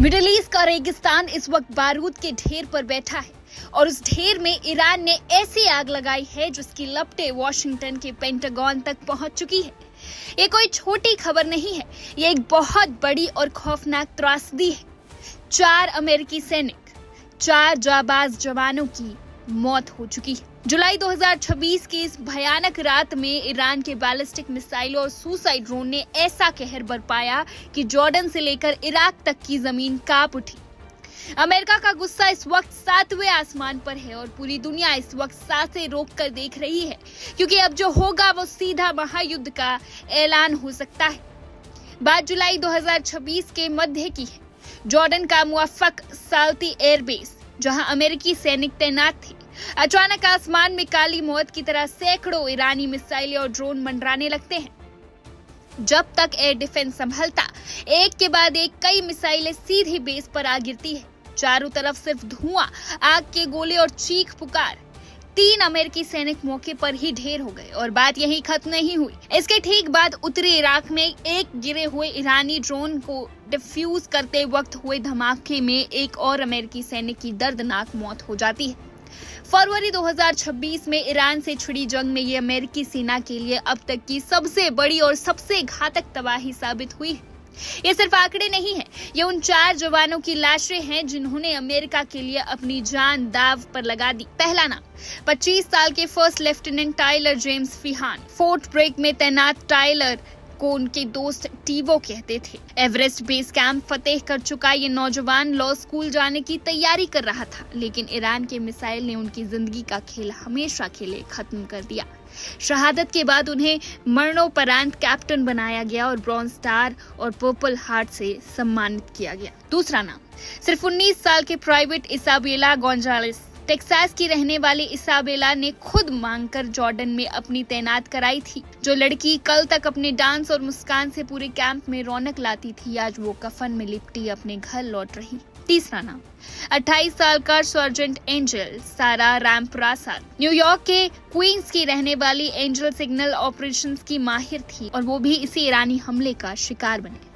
Middle east का रेगिस्तान इस वक्त बारूद के ढेर पर बैठा है और उस ढेर में ईरान ने ऐसी आग लगाई है जिसकी लपटें वॉशिंगटन के पेंटागन तक पहुंच चुकी है। ये कोई छोटी खबर नहीं है, ये एक बहुत बड़ी और खौफनाक त्रासदी है। 4 अमेरिकी सैनिक, 4 जाबाज जवानों की मौत हो चुकी है। जुलाई 2026 की इस भयानक रात में ईरान के बैलिस्टिक मिसाइलों और सुसाइड ड्रोन ने ऐसा कहर बरपाया कि जॉर्डन से लेकर इराक तक की जमीन कांप उठी। अमेरिका का गुस्सा इस वक्त 7वें आसमान पर है और पूरी दुनिया इस वक्त सांसें रोक कर देख रही है, क्योंकि अब जो होगा वो सीधा महायुद्ध का ऐलान हो सकता है। बात जुलाई 2026 के मध्य की है। जॉर्डन का मुवफ्फक साल्ती एयरबेस, जहां अमेरिकी सैनिक तैनात थे, अचानक आसमान में काली मौत की तरह सैकड़ों ईरानी मिसाइलें और ड्रोन मंडराने लगते हैं। जब तक एयर डिफेंस संभलता, एक के बाद एक कई मिसाइलें सीधे बेस पर आ गिरती है। चारों तरफ सिर्फ धुआं, आग के गोले और चीख पुकार। 3 अमेरिकी सैनिक मौके पर ही ढेर हो गए और बात यहीं खत्म नहीं हुई। इसके ठीक बाद उत्तरी इराक में एक गिरे हुए ईरानी ड्रोन को डिफ्यूज करते वक्त हुए धमाके में एक और अमेरिकी सैनिक की दर्दनाक मौत हो जाती है। फरवरी 2026 में ईरान से छिड़ी जंग में ये अमेरिकी सेना के लिए अब तक की सबसे बड़ी और सबसे घातक तबाही साबित हुई है। ये सिर्फ आंकड़े नहीं है, ये उन 4 जवानों की लाशें हैं जिन्होंने अमेरिका के लिए अपनी जान दाव पर लगा दी। पहला नाम 25 साल के first lieutenant Tyler James Feehan. Fort Bragg में तैनात टाइलर को उनके दोस्त टीवो कहते थे। एवरेस्ट बेस कैंप फतेह कर चुका ये नौजवान लॉ स्कूल जाने की तैयारी कर रहा था, लेकिन ईरान के मिसाइल ने उनकी जिंदगी का खेल हमेशा के लिए खत्म कर दिया। शहादत के बाद उन्हें मरणोपरांत कैप्टन बनाया गया और ब्रॉन्ज स्टार और पर्पल हार्ट से सम्मानित किया गया। दूसरा नाम सिर्फ 19 साल के प्राइवेट इसाबेला गोंजालेस। टेक्सास की रहने वाली इसाबेला ने खुद मांगकर जॉर्डन में अपनी तैनात कराई थी। जो लड़की कल तक अपने डांस और मुस्कान से पूरे कैंप में रौनक लाती थी, आज वो कफन में लिपटी अपने घर लौट रही। तीसरा नाम 28 साल का सर्जेंट एंजल सारा रैमप्रासाद। न्यूयॉर्क के क्वींस की रहने वाली एंजल सिग्नल ऑपरेशंस की माहिर थी और वो भी इसी ईरानी हमले का शिकार बने।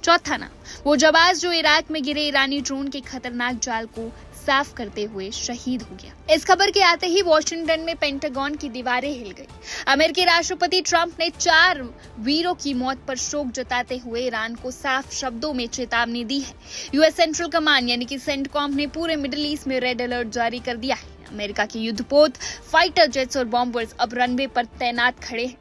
चौथा नाम वो जाबाज जो इराक में गिरे ईरानी ड्रोन के खतरनाक जाल को साफ करते हुए शहीद हो गया। इस खबर के आते ही वॉशिंगटन में पेंटागन की दीवारें हिल गई। अमेरिकी राष्ट्रपति ट्रंप ने 4 वीरों की मौत पर शोक जताते हुए ईरान को साफ शब्दों में चेतावनी दी है। यूएस सेंट्रल कमांड यानी कि सेंटकॉम ने पूरे मिडिल ईस्ट में रेड अलर्ट जारी कर दिया है। अमेरिका के युद्धपोत, फाइटर जेट्स और बॉम्बर्स अब रनवे पर तैनात खड़े हैं।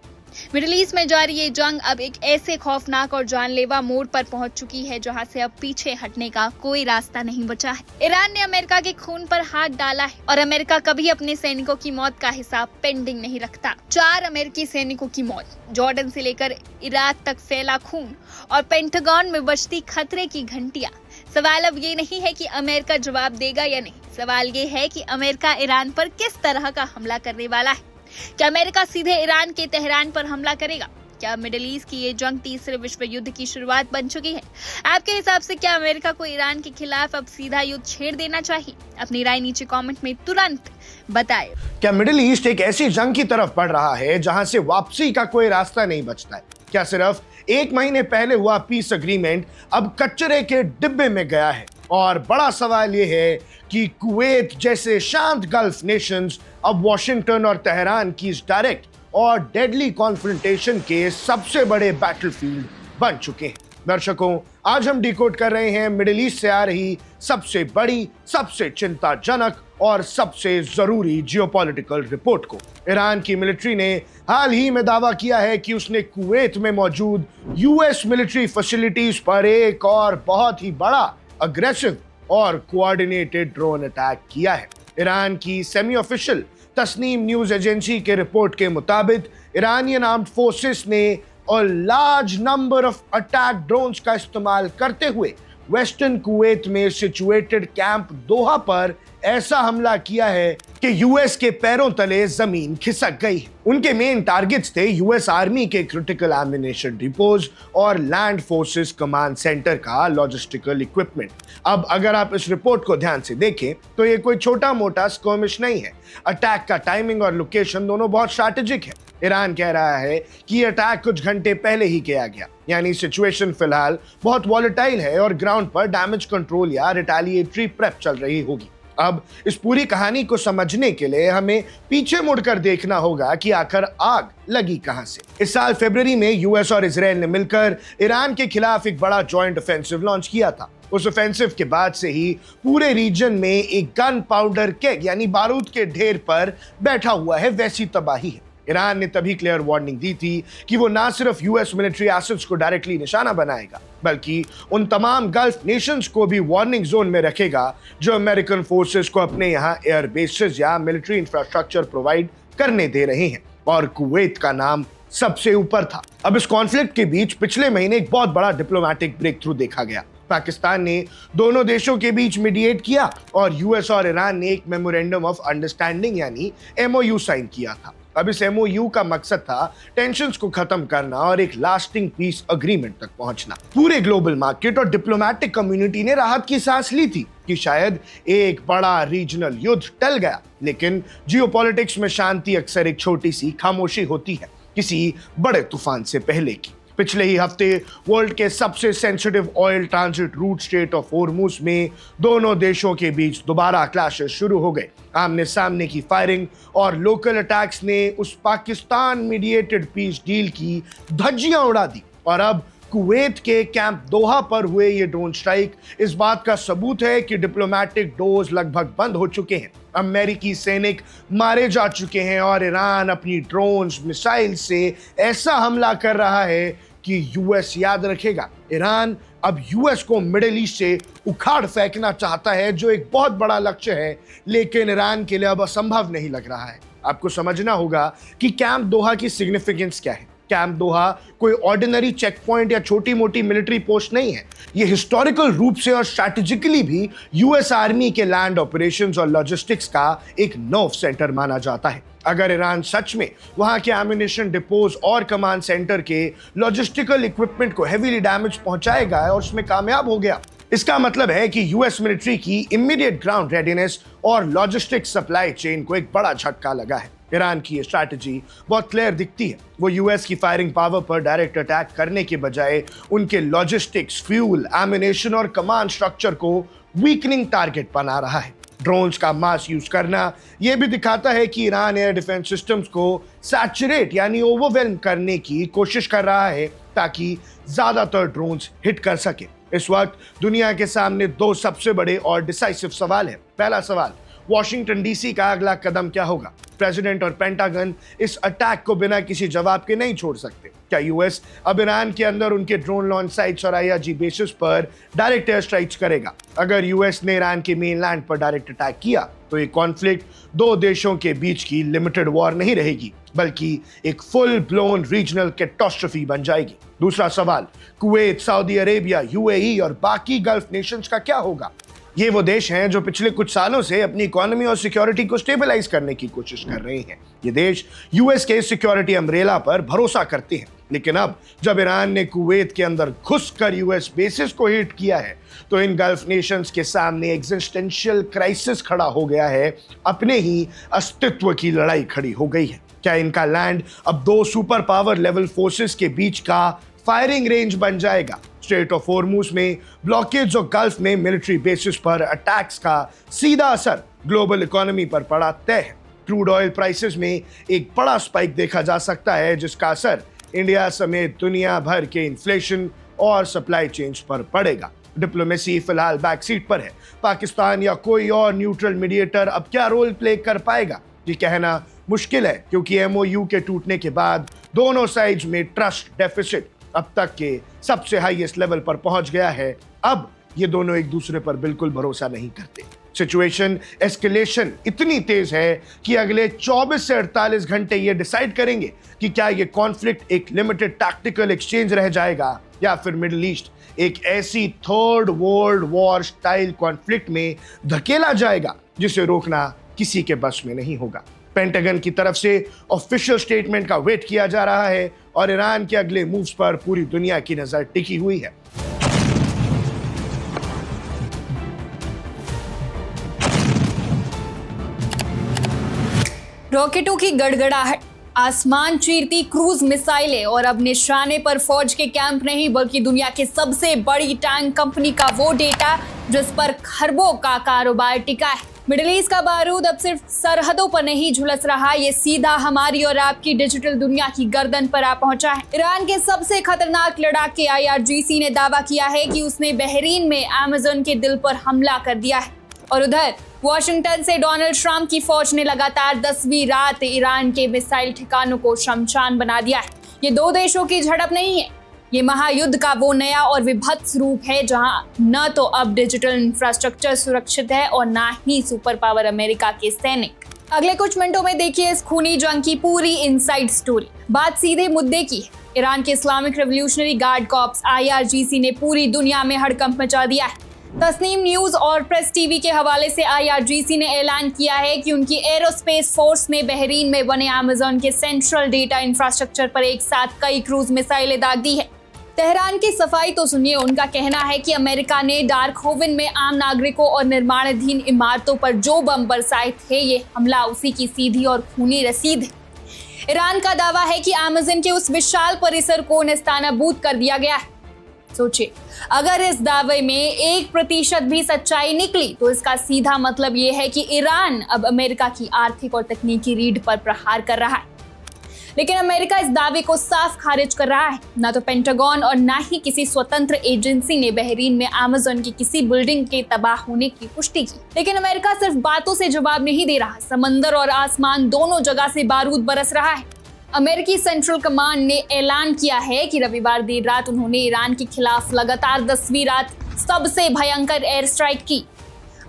मिडिल ईस्ट में जारी ये जंग अब एक ऐसे खौफनाक और जानलेवा मोड़ पर पहुंच चुकी है जहां से अब पीछे हटने का कोई रास्ता नहीं बचा है। ईरान ने अमेरिका के खून पर हाथ डाला है और अमेरिका कभी अपने सैनिकों की मौत का हिसाब पेंडिंग नहीं रखता। 4 अमेरिकी सैनिकों की मौत, जॉर्डन से लेकर इराक तक फैला खून और पेंटागन में बजती खतरे की घंटियां। सवाल अब ये नहीं है कि अमेरिका जवाब देगा या नहीं, सवाल ये है कि अमेरिका ईरान पर किस तरह का हमला करने वाला है। क्या अमेरिका सीधे ईरान के तेहरान पर हमला करेगा? क्या मिडिल ईस्ट की ये जंग तीसरे विश्व युद्ध की शुरुआत बन चुकी है? आपके हिसाब से क्या अमेरिका को ईरान के खिलाफ अब सीधा युद्ध छेड़ देना चाहिए? अपनी राय नीचे कमेंट में तुरंत बताएं। क्या मिडिल ईस्ट एक ऐसी जंग की तरफ बढ़ रहा है जहां से वापसी का कोई रास्ता नहीं बचता है? क्या सिर्फ 1 महीने पहले हुआ पीस एग्रीमेंट अब कचरे के डिब्बे में गया है? और बड़ा सवाल यह है कि कुवैत जैसे शांत गल्फ नेशंस अब वॉशिंगटन और तेहरान की इस डायरेक्ट और डेडली कॉन्फ्रंटेशन के सबसे बड़े बैटलफील्ड बन चुके हैं। दर्शकों, आज हम डिकोड कर रहे हैं मिडिल ईस्ट से आ रही सबसे बड़ी, सबसे चिंताजनक और सबसे जरूरी जियोपॉलिटिकल रिपोर्ट को। ईरान की मिलिट्री ने हाल ही में दावा किया है कि उसने कुवैत में मौजूद यूएस मिलिट्री फैसिलिटीज पर एक और बहुत ही बड़ा अग्रेसिव और कोऑर्डिनेटेड ड्रोन अटैक किया है। ईरान की semi official Tasnim news agency के रिपोर्ट के मुताबिक ईरानियन आर्म्ड फोर्सेस ने और large number of attack drones का इस्तेमाल करते हुए वेस्टर्न कुवैत में सिचुएटेड कैंप दोहा पर ऐसा हमला किया है कि यूएस के पैरों तले जमीन खिसक गई। उनके मेन टारगेट्स थे यूएस आर्मी के क्रिटिकल एमिनेशन डिपोज और लैंड फोर्सेस कमांड सेंटर का लॉजिस्टिकल इक्विपमेंट। अब अगर आप इस रिपोर्ट को ध्यान से देखें तो ये कोई छोटा मोटा स्कर्मिश नहीं है। अटैक का टाइमिंग और लोकेशन दोनों बहुत स्ट्रैटेजिक है। ईरान कह रहा है कि यह अटैक कुछ घंटे पहले ही किया गया, यानी सिचुएशन फिलहाल बहुत वॉलेटाइल है और ग्राउंड पर डैमेज कंट्रोल या रिटेलिएटरी प्रेप चल रही होगी। अब इस पूरी कहानी को समझने के लिए हमें पीछे मुड़कर देखना होगा कि आखिर आग लगी कहां से। इस साल फरवरी में यूएस और इजराइल ने मिलकर ईरान के खिलाफ एक बड़ा जॉइंट ऑफेंसिव लॉन्च किया था। उस ऑफेंसिव के बाद से ही पूरे रीजन में एक गन पाउडर केग यानी बारूद के ढेर पर बैठा हुआ है, वैसी तबाही है। ईरान ने तभी क्लियर वार्निंग दी थी कि वो ना सिर्फ यूएस मिलिट्री एसेट्स को डायरेक्टली निशाना बनाएगा, बल्कि उन तमाम गल्फ नेशंस को भी वार्निंग जोन में रखेगा जो अमेरिकन फोर्सेस को अपने यहाँ एयर बेसेस या मिलिट्री इंफ्रास्ट्रक्चर प्रोवाइड करने दे रहे हैं, और कुवैत का नाम सबसे ऊपर था। अब इस कॉन्फ्लिक्ट के बीच पिछले महीने एक बहुत बड़ा डिप्लोमेटिक ब्रेक थ्रू देखा गया। पाकिस्तान ने दोनों देशों के बीच मीडिएट किया और यूएस और ईरान ने एक मेमोरेंडम ऑफ अंडरस्टैंडिंग यानी एमओयू साइन किया था। अब इस एमओयू का मकसद था टेंशन्स को खत्म करना और एक लास्टिंग पीस अग्रीमेंट तक पहुंचना। पूरे ग्लोबल मार्केट और डिप्लोमेटिक कम्युनिटी ने राहत की सांस ली थी कि शायद एक बड़ा रीजनल युद्ध टल गया, लेकिन जियोपॉलिटिक्स में शांति अक्सर एक छोटी सी खामोशी होती है, किसी बड़े तूफान से पहले की। पिछले ही हफ्ते वर्ल्ड के सबसे sensitive oil transit route straight of Hormuz में दोनों देशों के बीच दोबारा क्लैशेस शुरू हो गए। आमने सामने की फायरिंग और लोकल अटैक्स ने उस पाकिस्तान मीडिएटेड पीस डील की धज्जियां उड़ा दी। और अब कुवैत के कैंप दोहा पर हुए ये ड्रोन स्ट्राइक इस बात का सबूत है कि डिप्लोमेटिक डोर्स लगभग बंद हो चुके हैं। अमेरिकी सैनिक मारे जा चुके हैं और ईरान अपनी ड्रोन्स मिसाइल से ऐसा हमला कर रहा है कि यूएस याद रखेगा। ईरान अब यूएस को मिडिल ईस्ट से उखाड़ फेंकना चाहता है, जो एक बहुत बड़ा लक्ष्य है, लेकिन ईरान के लिए अब असंभव नहीं लग रहा है। आपको समझना होगा कि कैंप दोहा की सिग्निफिकेंस क्या है। कैंप दोहा कोई ऑर्डिनरी चेक पॉइंट या छोटी मोटी मिलिट्री पोस्ट नहीं है। यह हिस्टोरिकल रूप से और स्ट्रैटेजिकली भी यूएस आर्मी के लैंड ऑपरेशंस और लॉजिस्टिक्स का एक नर्व सेंटर माना जाता है। अगर ईरान सच में वहां के एम्युनिशन डिपोज और कमांड सेंटर के लॉजिस्टिकल इक्विपमेंट को हेवीली डैमेज पहुंचाएगा और उसमें कामयाब हो गया, इसका मतलब है कि यूएस मिलिट्री की इमीडिएट ग्राउंड रेडीनेस और लॉजिस्टिक सप्लाई चेन को एक बड़ा झटका लगा है। ईरान की ये स्ट्रैटेजी बहुत क्लियर दिखती है। वो यूएस की फायरिंग पावर पर डायरेक्ट अटैक करने के बजाय उनके लॉजिस्टिक्स, फ्यूल, एम्युनिशन और कमांड स्ट्रक्चर को वीकनिंग टारगेट बना रहा है। ड्रोन्स का मास यूज करना यह भी दिखाता है कि ईरान एयर डिफेंस सिस्टम्स को सैचुरेट यानी ओवरवेल्म करने की कोशिश कर रहा है ताकि ज्यादातर ड्रोन्स हिट कर सके। इस वक्त दुनिया के सामने दो सबसे बड़े और डिसाइसिव सवाल है। पहला सवाल, वॉशिंगटन डीसी का अगला कदम क्या होगा? प्रेसिडेंट और पेंटागन इस अटैक को बिना किसी जवाब के नहीं छोड़ सकते। क्या यूएस अब ईरान के अंदर उनके ड्रोन लॉन्च साइट्स और आईआरजी बेसिस पर डायरेक्ट एयर स्ट्राइक्स करेगा? अगर यूएस ने ईरान के मेनलैंड पर डायरेक्ट अटैक किया तो ये कॉन्फ्लिक्ट दो देशों के बीच की लिमिटेड वॉर नहीं रहेगी, बल्कि एक फुल ब्लोन रीजनल कैटास्ट्रोफी बन जाएगी। दूसरा सवाल, कुवैत, सऊदी अरेबिया, यूएई और बाकी गल्फ नेशंस का क्या होगा? ये वो देश हैं जो पिछले कुछ सालों से अपनी इकोनॉमी और सिक्योरिटी को स्टेबलाइज करने की कोशिश कर रहे हैं। ये देश यूएस के सिक्योरिटी अम्ब्रेला पर भरोसा करते हैं, लेकिन अब जब ईरान ने कुवैत के अंदर घुसकर यूएस बेसिस को हिट किया है तो इन गल्फ नेशंस के सामने एग्जिस्टेंशियल क्राइसिस खड़ा हो गया है। अपने ही अस्तित्व की लड़ाई खड़ी हो गई है। क्या इनका लैंड अब दो सुपर पावर लेवल फोर्सेस के बीच का फायरिंग रेंज बन जाएगा? स्ट्रेट ऑफ होर्मुज में ब्लॉकेज और गल्फ में मिलिट्री बेसिस पर अटैक्स का सीधा असर ग्लोबल इकोनॉमी पर पड़ा तय है। क्रूड ऑयल प्राइसेस में एक बड़ा स्पाइक देखा जा सकता है, जिसका असर इंडिया समेत दुनिया भर के इन्फ्लेशन और सप्लाई चेन्स पर पड़ेगा। डिप्लोमेसी फिलहाल बैक सीट पर है। पाकिस्तान या कोई और न्यूट्रल मीडिएटर अब क्या रोल प्ले कर पाएगा, ये कहना मुश्किल है, क्योंकि एमओयू के टूटने के बाद दोनों साइड्स में ट्रस्ट डेफिसिट अब तक के सबसे हाईएस्ट लेवल पर पहुंच गया है। अब ये दोनों एक दूसरे पर बिल्कुल भरोसा नहीं करते। सिचुएशन एस्केलेशन इतनी तेज है कि अगले 24 से 48 घंटे ये डिसाइड करेंगे कि क्या ये कॉन्फ्लिक्ट एक लिमिटेड टैक्टिकल एक्सचेंज रह जाएगा या फिर मिडिल ईस्ट एक ऐसी third world war style conflict में धकेला जाएगा जिसे रोकना किसी के बस में नहीं होगा। पेंटागन की तरफ से ऑफिशियल स्टेटमेंट का वेट किया जा रहा है और ईरान के अगले मूव्स पर पूरी दुनिया की नजर टिकी हुई है। रॉकेटों की गड़गड़ाहट, आसमान चीरती क्रूज मिसाइलें और अब निशाने पर फौज के कैंप नहीं बल्कि दुनिया की सबसे बड़ी टैंक कंपनी का वो डेटा जिस पर खरबों का कारोबार टिका है। मिडिल ईस्ट का बारूद अब सिर्फ सरहदों पर नहीं झुलस रहा, ये सीधा हमारी और आपकी डिजिटल दुनिया की गर्दन पर आ पहुंचा है। ईरान के सबसे खतरनाक लड़ाके IRGC ने दावा किया है कि उसने बहरीन में अमेज़न के दिल पर हमला कर दिया है और उधर वॉशिंगटन से डोनाल्ड ट्रंप की फौज ने लगातार 10वीं रात ईरान के मिसाइल ठिकानों को शमशान बना दिया है। ये दो देशों की झड़प नहीं है, ये महायुद्ध का वो नया और विभत्स रूप है जहां न तो अब डिजिटल इंफ्रास्ट्रक्चर सुरक्षित है और न ही सुपर पावर अमेरिका के सैनिक। अगले कुछ मिनटों में देखिए इस खूनी जंग की पूरी इनसाइड स्टोरी। बात सीधे मुद्दे की है। ईरान के Islamic revolutionary guard corps IRGC ने पूरी दुनिया में हड़कंप मचा दिया है। तस्नीम न्यूज और प्रेस टीवी के हवाले से IRGC ने ऐलान किया है कि उनकी एरोस्पेस फोर्स ने बहरीन में बने अमेज़न के सेंट्रल डेटा इंफ्रास्ट्रक्चर पर एक साथ कई क्रूज मिसाइलें दाग दी है। तेहरान की सफाई तो सुनिए, उनका कहना है कि अमेरिका ने डार्क होवन में आम नागरिकों और निर्माणाधीन इमारतों पर जो बम बरसाए थे, ये हमला उसी की सीधी और खूनी रसीद है। ईरान का दावा है कि अमेज़न के उस विशाल परिसर को नेस्तानाबूद कर दिया गया है। सोचिए, अगर इस दावे में 1% भी सच्चाई निकली तो इसका सीधा मतलब ये है कि ईरान अब अमेरिका की आर्थिक और तकनीकी रीढ़ पर प्रहार कर रहा है। लेकिन अमेरिका इस दावे को साफ खारिज कर रहा है। ना तो पेंटागन और ना ही किसी स्वतंत्र एजेंसी ने बहरीन में अमेज़न की किसी बिल्डिंग के तबाह होने की पुष्टि की। लेकिन अमेरिका सिर्फ बातों से जवाब नहीं दे रहा, समंदर और आसमान दोनों जगह से बारूद बरस रहा है। अमेरिकी सेंट्रल कमांड ने ऐलान किया है कि रविवार देर रात उन्होंने ईरान के खिलाफ लगातार 10वीं रात सबसे भयंकर एयर स्ट्राइक की।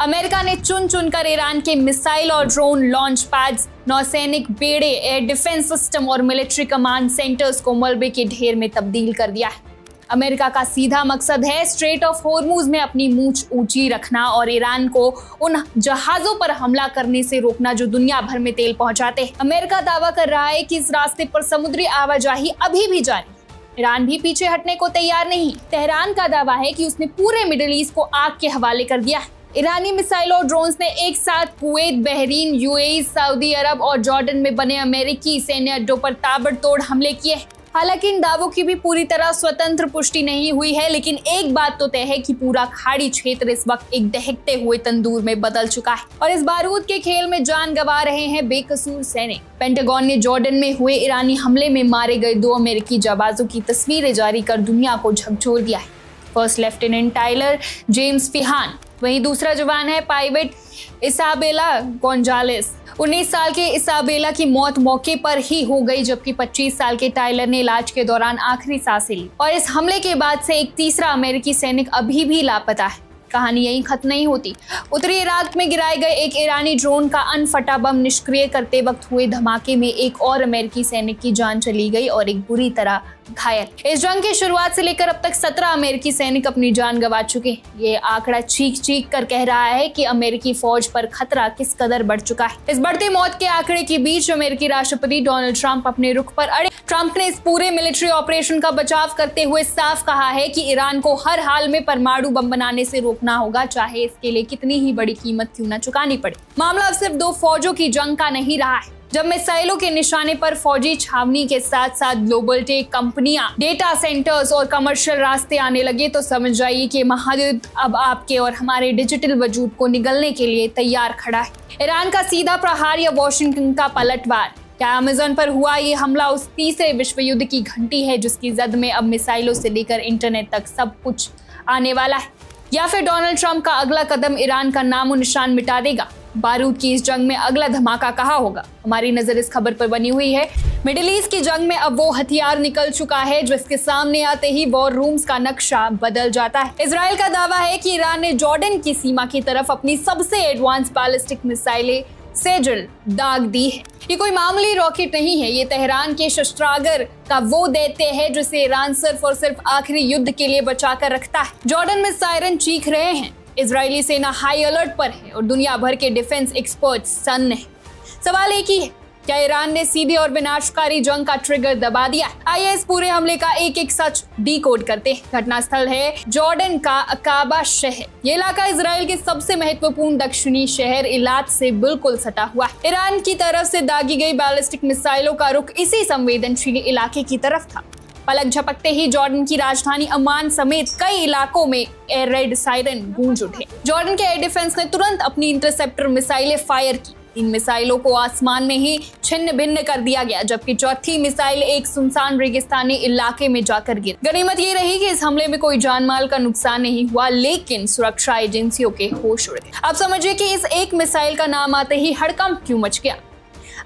अमेरिका ने चुन चुनकर ईरान के मिसाइल और ड्रोन लॉन्च पैड्स, नौसैनिक बेड़े, एयर डिफेंस सिस्टम और मिलिट्री कमांड सेंटर्स को मलबे के ढेर में तब्दील कर दिया है। अमेरिका का सीधा मकसद है स्ट्रेट ऑफ हॉर्मुज में अपनी मूंछ ऊंची रखना और ईरान को उन जहाजों पर हमला करने से रोकना जो दुनिया भर में तेल पहुंचाते हैं। अमेरिका दावा कर रहा है कि इस रास्ते पर समुद्री आवाजाही अभी भी जारी है। ईरान भी पीछे हटने को तैयार नहीं। तेहरान का दावा है कि उसने पूरे मिडिल ईस्ट को आग के हवाले कर दिया है। ईरानी मिसाइलों और ड्रोन्स ने एक साथ कुवैत, बहरीन, UAE, सऊदी अरब और जॉर्डन में बने अमेरिकी सैन्य अड्डों पर ताबड़तोड़ हमले किए। हालांकि इन दावों की भी पूरी तरह स्वतंत्र पुष्टि नहीं हुई है, लेकिन एक बात तो तय है कि पूरा खाड़ी क्षेत्र इस वक्त एक दहकते हुए तंदूर में बदल चुका है और इस बारूद के खेल में जान गंवा रहे हैं बेकसूर सैनिक। पेंटागन ने जॉर्डन में हुए ईरानी हमले में मारे गए 2 अमेरिकी जाबाजों की तस्वीरें जारी कर दुनिया को झकझोर दिया है। फर्स्ट लेफ्टिनेंट टाइलर जेम्स फिहान, वहीं दूसरा जवान है पायलट इसाबेला गोंजालेस। 19 साल के इसाबेला की मौत मौके पर ही हो गई, जबकि 25 साल के टाइलर ने इलाज के दौरान आखिरी सांसें ली। और इस हमले के बाद से एक तीसरा अमेरिकी सैनिक अभी भी लापता है। कहानी यहीं खत्म नहीं होती। उत्तरी इराक में गिराए गए एक ईरानी ड्रोन का अनफटा बम निष्क्रिय करते वक्त हुए धमाके में एक और अमेरिकी सैनिक की जान चली गई और एक बुरी तरह घायल। इस जंग की शुरुआत से लेकर अब तक 17 अमेरिकी सैनिक अपनी जान गंवा चुके हैं। ये आंकड़ा चीख चीख कर कह रहा है कि अमेरिकी फौज पर खतरा किस कदर बढ़ चुका है। इस बढ़ती मौत के आंकड़े के बीच अमेरिकी राष्ट्रपति डोनाल्ड ट्रंप अपने रुख पर अड़े। ट्रंप ने इस पूरे मिलिट्री ऑपरेशन का बचाव करते हुए साफ कहा है कि ईरान को हर हाल में परमाणु बम बनाने से रोकना होगा, चाहे इसके लिए कितनी ही बड़ी कीमत क्यों न चुकानी पड़े। मामला अब सिर्फ 2 फौजों की जंग का नहीं रहा है। जब मिसाइलों के निशाने पर फौजी छावनी के साथ साथ ग्लोबल टेक कंपनियां, डेटा सेंटर्स और कमर्शियल रास्ते आने लगे तो समझ जाइए कि महायुद्ध अब आपके और हमारे डिजिटल वजूद को निगलने के लिए तैयार खड़ा है। ईरान का सीधा प्रहार या वॉशिंगटन का पलटवार? क्या अमेज़न पर हुआ ये हमला उस तीसरे विश्व युद्ध की घंटी है जिसकी जद में अब मिसाइलों से लेकर इंटरनेट तक सब कुछ आने वाला है? या फिर डोनाल्ड ट्रंप का अगला कदम ईरान का नामो निशान मिटा देगा? बारूद की इस जंग में अगला धमाका कहाँ होगा? हमारी नजर इस खबर पर बनी हुई है। मिडिल ईस्ट की जंग में अब वो हथियार निकल चुका है जिसके सामने आते ही वॉर रूम्स का नक्शा बदल जाता है। इजराइल का दावा है कि ईरान ने जॉर्डन की सीमा की तरफ अपनी सबसे एडवांस बैलिस्टिक मिसाइलें सेजल दाग दी है। ये कोई मामूली रॉकेट नहीं है, ये तेहरान के शस्त्रागार का वो दैत्य है जिसे ईरान सिर्फ और सिर्फ आखिरी युद्ध के लिए बचा कर रखता है। जॉर्डन में सायरन चीख रहे हैं, इजरायली सेना हाई अलर्ट पर है और दुनिया भर के डिफेंस एक्सपर्ट्स सन्न है। सवाल एक ही है, क्या ईरान ने सीधे और विनाशकारी जंग का ट्रिगर दबा दिया? आइए इस पूरे हमले का एक एक सच डिकोड करते हैं। घटनास्थल है जॉर्डन का अकाबा शहर। ये इलाका इजराइल के सबसे महत्वपूर्ण दक्षिणी शहर इलात से बिल्कुल सटा हुआ है। ईरान की तरफ से दागी गई बैलिस्टिक मिसाइलों का रुख इसी संवेदनशील इलाके की तरफ था। पलक झपकते ही जॉर्डन की राजधानी अमान समेत कई इलाकों में एयर रेड सायरन गूंज उठे। जॉर्डन के एयर डिफेंस ने तुरंत अपनी इंटरसेप्टर मिसाइलें फायर की। इन मिसाइलों को आसमान में ही छिन्न भिन्न कर दिया गया, जबकि चौथी मिसाइल एक सुनसान रेगिस्तानी इलाके में जाकर गिरी। गनीमत ये रही कि इस हमले में कोई जानमाल का नुकसान नहीं हुआ, लेकिन सुरक्षा एजेंसियों के होश उड़ गए। आप समझिए कि इस एक मिसाइल का नाम आते ही हड़कंप क्यों मच गया।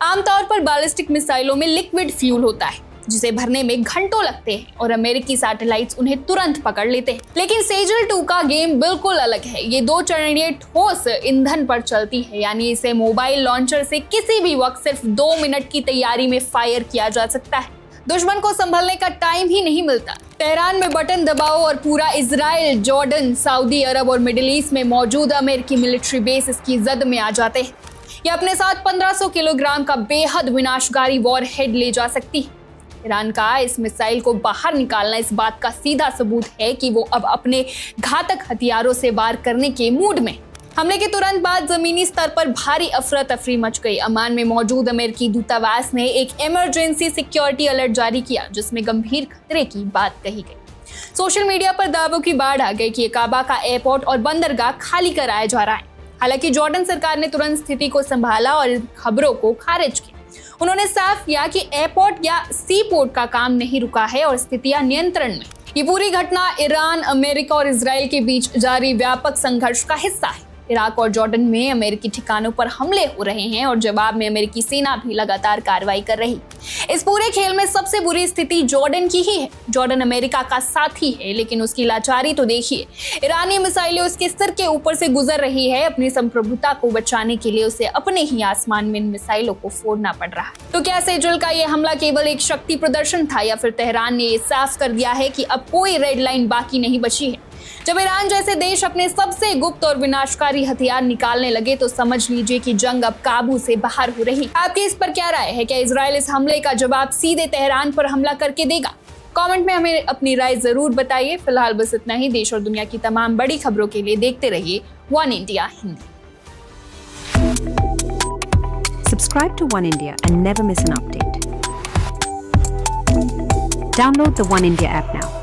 आमतौर पर बैलिस्टिक मिसाइलों में लिक्विड फ्यूल होता है, जिसे भरने में घंटों लगते हैं और अमेरिकी सैटेलाइट्स उन्हें तुरंत पकड़ लेते हैं। लेकिन सेजल 2 का गेम बिल्कुल अलग है। ये 2 चरणीय ठोस ईंधन पर चलती है, यानी इसे मोबाइल लॉन्चर से किसी भी वक्त सिर्फ 2 मिनट की तैयारी में फायर किया जा सकता है। दुश्मन को संभलने का टाइम ही नहीं मिलता। तेहरान में बटन दबाओ और पूरा इजराइल, जॉर्डन, सऊदी अरब और मिडिल ईस्ट में मौजूद अमेरिकी मिलिट्री बेस इसकी जद में आ जाते हैं। ये अपने साथ 1500 किलोग्राम का बेहद विनाशकारी वॉरहेड ले जा सकती है। ईरान का इस मिसाइल को बाहर निकालना इस बात का सीधा सबूत है कि वो अब अपने घातक हथियारों से वार करने के मूड में। हमले के तुरंत बाद जमीनी स्तर पर भारी अफरा तफरी मच गई। अमान में मौजूद अमेरिकी दूतावास ने एक इमरजेंसी सिक्योरिटी अलर्ट जारी किया, जिसमें गंभीर खतरे की बात कही गई। सोशल मीडिया पर दावों की बाढ़ आ गई कि अकाबा का एयरपोर्ट और बंदरगाह खाली कराया जा रहा है। हालांकि जॉर्डन सरकार ने तुरंत स्थिति को संभाला और इन खबरों को खारिज किया। उन्होंने साफ किया कि एयरपोर्ट या सी पोर्ट का काम नहीं रुका है और स्थितियां नियंत्रण में। ये पूरी घटना ईरान, अमेरिका और इजराइल के बीच जारी व्यापक संघर्ष का हिस्सा है। इराक और जॉर्डन में अमेरिकी ठिकानों पर हमले हो रहे हैं और जवाब में अमेरिकी सेना भी लगातार कार्रवाई कर रही। इस पूरे खेल में सबसे बुरी स्थिति जॉर्डन की ही है। जॉर्डन अमेरिका का साथी है, लेकिन उसकी लाचारी तो देखिए। ईरानी मिसाइलें उसके सिर के ऊपर से गुजर रही है। अपनी संप्रभुता को बचाने के लिए उसे अपने ही आसमान में इन मिसाइलों को फोड़ना पड़ रहा है। तो क्या सेजल का यह हमला केवल एक शक्ति प्रदर्शन था, या फिर तेहरान ने ये साफ कर दिया है कि अब कोई रेड लाइन बाकी नहीं बची है? जब ईरान जैसे देश अपने सबसे गुप्त और विनाशकारी हथियार निकालने लगे तो समझ लीजिए कि जंग अब काबू से बाहर हो रही। आपकी इस पर क्या राय है? क्या इजराइल इस हमले का जवाब सीधे तेहरान पर हमला करके देगा? कमेंट में हमें अपनी राय जरूर बताइए। फिलहाल बस इतना ही। देश और दुनिया की तमाम बड़ी खबरों के लिए देखते रहिए one India Hindi. Subscribe to One India and never miss an update. Download the One India app now.